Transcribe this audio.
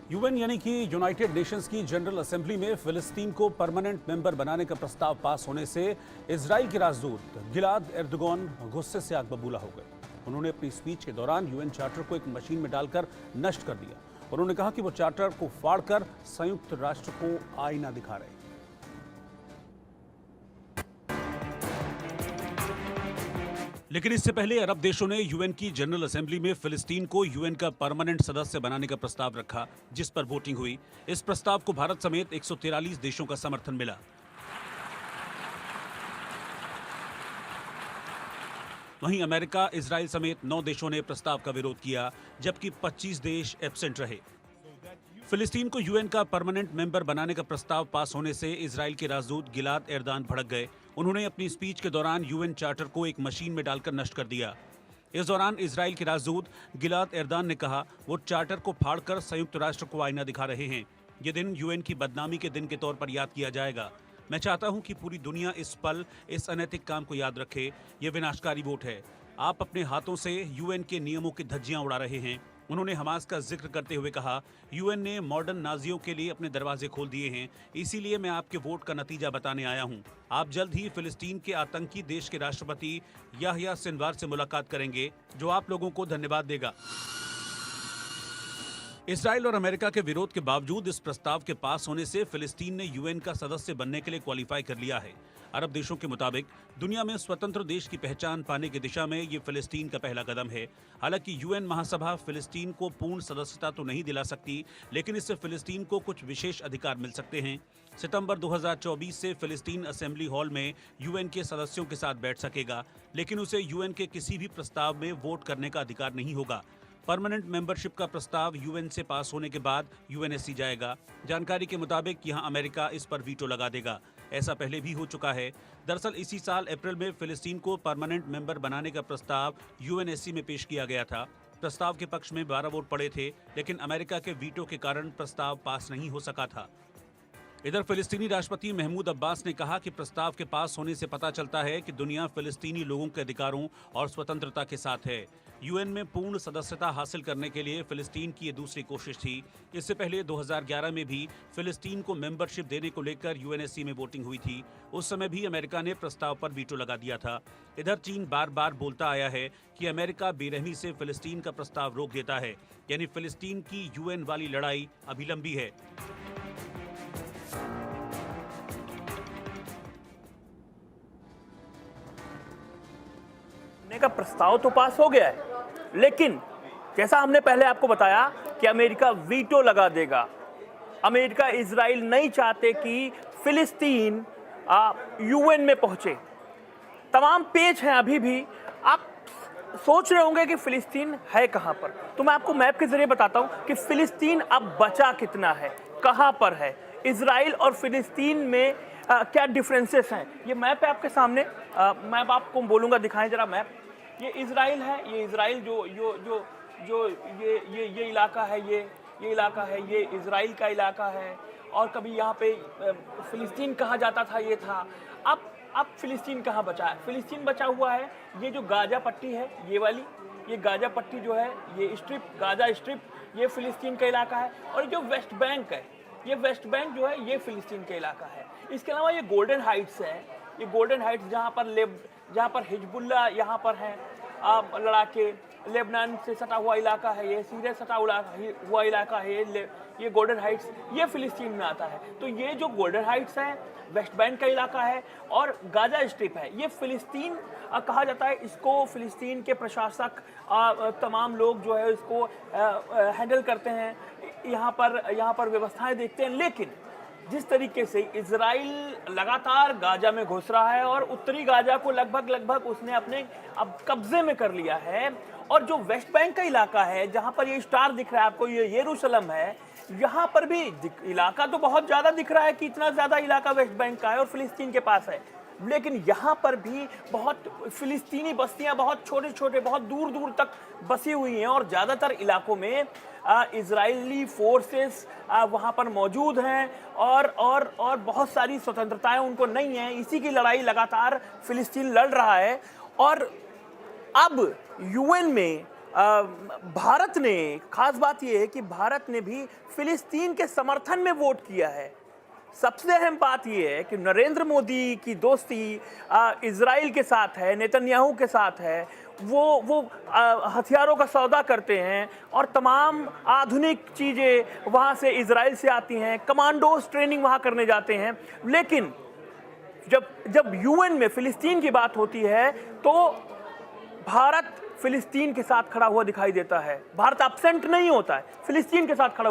UN यानी कि United Nations की जनरल असेंबली में फिलिस्तीन को परमानेंट मेंबर बनाने का प्रस्ताव पास होने से इजराइल के राजदूत गिलाद एर्दोगन गुस्से से आग बबूला हो गए। उन्होंने अपनी स्पीच के दौरान यूएन चार्टर को एक मशीन में डालकर नष्ट कर दिया। उन्होंने कहा कि वो चार्टर को फाड़कर संयुक्त राष्ट्र को आईना दिखा रहे हैं। लेकिन इससे पहले अरब देशों ने यूएन की जनरल असेंबली में फिलिस्तीन को यूएन का परमानेंट सदस्य बनाने का प्रस्ताव रखा, जिस पर वोटिंग हुई। इस प्रस्ताव को भारत समेत 143 देशों का समर्थन मिला। वहीं अमेरिका, इजराइल समेत 9 देशों ने प्रस्ताव का विरोध किया, जबकि 25 देश एब्सेंट रहे। फिलिस्तीन को यूएन का परमानेंट मेंबर बनाने का प्रस्ताव पास होने से इजराइल के राजदूत गिलाद एर्दान भड़क गए। उन्होंने अपनी स्पीच के दौरान यूएन चार्टर को एक मशीन में डालकर नष्ट कर दिया। इस दौरान इजराइल के राजदूत गिलाद एर्दान ने कहा वो चार्टर को फाड़कर संयुक्त राष्ट्र को आईना दिखा रहे हैं। ये दिन यूएन की बदनामी के दिन के तौर पर याद किया जाएगा। मैं चाहता हूं कि पूरी दुनिया इस पल इस अनैतिक काम को याद रखे। ये विनाशकारी वोट है। आप अपने हाथों से यूएन के नियमों की धज्जियां उड़ा रहे हैं। उन्होंने हमास का जिक्र करते हुए कहा, यूएन ने मॉडर्न नाजियों के लिए अपने दरवाजे खोल दिए हैं, इसीलिए मैं आपके वोट का नतीजा बताने आया हूं। आप जल्द ही फिलिस्तीन के आतंकी देश के राष्ट्रपति याह्या सिनवार से मुलाकात करेंगे, जो आप लोगों को धन्यवाद देगा। इजराइल और अमेरिका के विरोध के बावजूद इस प्रस्ताव के पास होने से फिलिस्तीन ने यूएन का सदस्य बनने के लिए क्वालिफाई कर लिया है। अरब देशों के मुताबिक दुनिया में स्वतंत्र देश की पहचान पाने की दिशा में ये फिलिस्तीन का पहला कदम है। हालांकि यूएन महासभा फिलिस्तीन को पूर्ण सदस्यता तो नहीं दिला सकती, लेकिन इससे फिलिस्तीन को कुछ विशेष अधिकार मिल सकते हैं। सितंबर 2024 से फिलिस्तीन असेंबली हॉल में यूएन के सदस्यों के साथ बैठ सकेगा, लेकिन उसे यूएन के किसी भी प्रस्ताव में वोट करने का अधिकार नहीं होगा। परमानेंट मेंबरशिप का प्रस्ताव यूएन से पास होने के बाद यूएनएससी जाएगा। जानकारी के मुताबिक यहां अमेरिका इस पर वीटो लगा देगा। ऐसा पहले भी हो चुका है। दरअसल इसी साल अप्रैल में फिलिस्तीन को परमानेंट मेंबर बनाने का प्रस्ताव यूएनएससी में पेश किया गया था। प्रस्ताव के पक्ष में 12 वोट पड़े थे, लेकिन अमेरिका के वीटो के कारण प्रस्ताव पास नहीं हो सका था। इधर फिलिस्तीनी राष्ट्रपति महमूद अब्बास ने कहा कि प्रस्ताव के पास होने से पता चलता है कि दुनिया फिलिस्तीनी लोगों के अधिकारों और स्वतंत्रता के साथ है। यूएन में पूर्ण सदस्यता हासिल करने के लिए फिलिस्तीन की ये दूसरी कोशिश थी। इससे पहले 2011 में भी फिलिस्तीन को मेंबरशिप देने को लेकर यूएनएससी में वोटिंग हुई थी। उस समय भी अमेरिका ने प्रस्ताव पर वीटो लगा दिया था। इधर चीन बार बार बोलता आया है कि अमेरिका बेरहमी से फिलिस्तीन का प्रस्ताव रोक देता है, यानी फिलिस्तीन की यूएन वाली लड़ाई अभी लंबी है। का प्रस्ताव तो पास हो गया है, लेकिन जैसा हमने पहले आपको बताया कि अमेरिका वीटो लगा देगा। अमेरिका इजराइल नहीं चाहते कि फिलिस्तीन यूएन में पहुंचे। तमाम पेच हैं। अभी भी आप सोच रहे होंगे कि फिलिस्तीन है कहां पर, तो मैं आपको मैप के जरिए बताता हूं कि फिलिस्तीन अब बचा कितना है, कहां पर है। इजराइल और फिलिस्तीन में क्या डिफरेंसेस हैं, ये मैप है आपके सामने। मैं आपको बोलूंगा, दिखाएं जरा मैप। ये इजराइल है, ये इजराइल जो ये इलाका है, ये इलाका है, ये इजराइल का इलाका है। और कभी यहाँ पे फिलिस्तीन कहा जाता था, ये था। अब फिलिस्तीन कहाँ बचा है? फिलिस्तीन बचा हुआ है ये जो गाजा पट्टी है, ये वाली, ये गाजा पट्टी जो है, ये स्ट्रिप, गाजा स्ट्रिप, ये फिलिस्तीन का इलाका है। और जो वेस्ट बैंक है, ये वेस्ट बैंक जो है, ये फिलिस्तीन का इलाका है। इसके अलावा ये गोल्डन हाइट्स है, ये गोल्डन हाइट्स जहाँ पर हिजबुल्ला यहाँ पर है लड़ाके, लेबनान से सटा हुआ इलाका है, ये सीरिया सटा हुआ इलाका है, ये गोल्डन हाइट्स, ये फिलिस्तीन में आता है। तो ये जो गोल्डन हाइट्स है, वेस्ट बैंक का इलाका है, और गाजा स्ट्रिप है, ये फिलिस्तीन कहा जाता है। इसको फिलिस्तीन के प्रशासक तमाम लोग जो है इसको हैंडल करते हैं, यहाँ पर व्यवस्थाएं देखते हैं। लेकिन जिस तरीके से इजराइल लगातार गाजा में घुस रहा है और उत्तरी गाजा को लगभग उसने अपने अब कब्जे में कर लिया है, और जो वेस्ट बैंक का इलाका है, जहां पर ये स्टार दिख रहा है आपको, ये यरूशलेम है, यहां पर भी इलाका तो बहुत ज्यादा दिख रहा है कि इतना ज्यादा इलाका वेस्ट बैंक का है और फिलिस्तीन के पास है। लेकिन यहाँ पर भी बहुत फिलिस्तीनी बस्तियां बहुत छोटे छोटे, बहुत दूर दूर तक बसी हुई हैं, और ज़्यादातर इलाकों में इजरायली फोर्सेस वहाँ पर मौजूद हैं, और बहुत सारी स्वतंत्रताएं उनको नहीं हैं। इसी की लड़ाई लगातार फिलिस्तीन लड़ रहा है। और अब यूएन में भारत ने, खास बात यह है कि भारत ने भी फिलिस्तीन के समर्थन में वोट किया है। सबसे अहम बात यह है कि नरेंद्र मोदी की दोस्ती इजराइल के साथ है, नेतन्याहू के साथ है। वो हथियारों का सौदा करते हैं और तमाम आधुनिक चीज़ें वहाँ से इजराइल से आती हैं, कमांडोज ट्रेनिंग वहाँ करने जाते हैं। लेकिन जब यूएन में फिलिस्तीन की बात होती है तो भारत फिलिस्तीन के साथ खड़ा हुआ दिखाई देता है। भारत एब्सेंट नहीं होता है, फिलिस्तीन के साथ खड़ा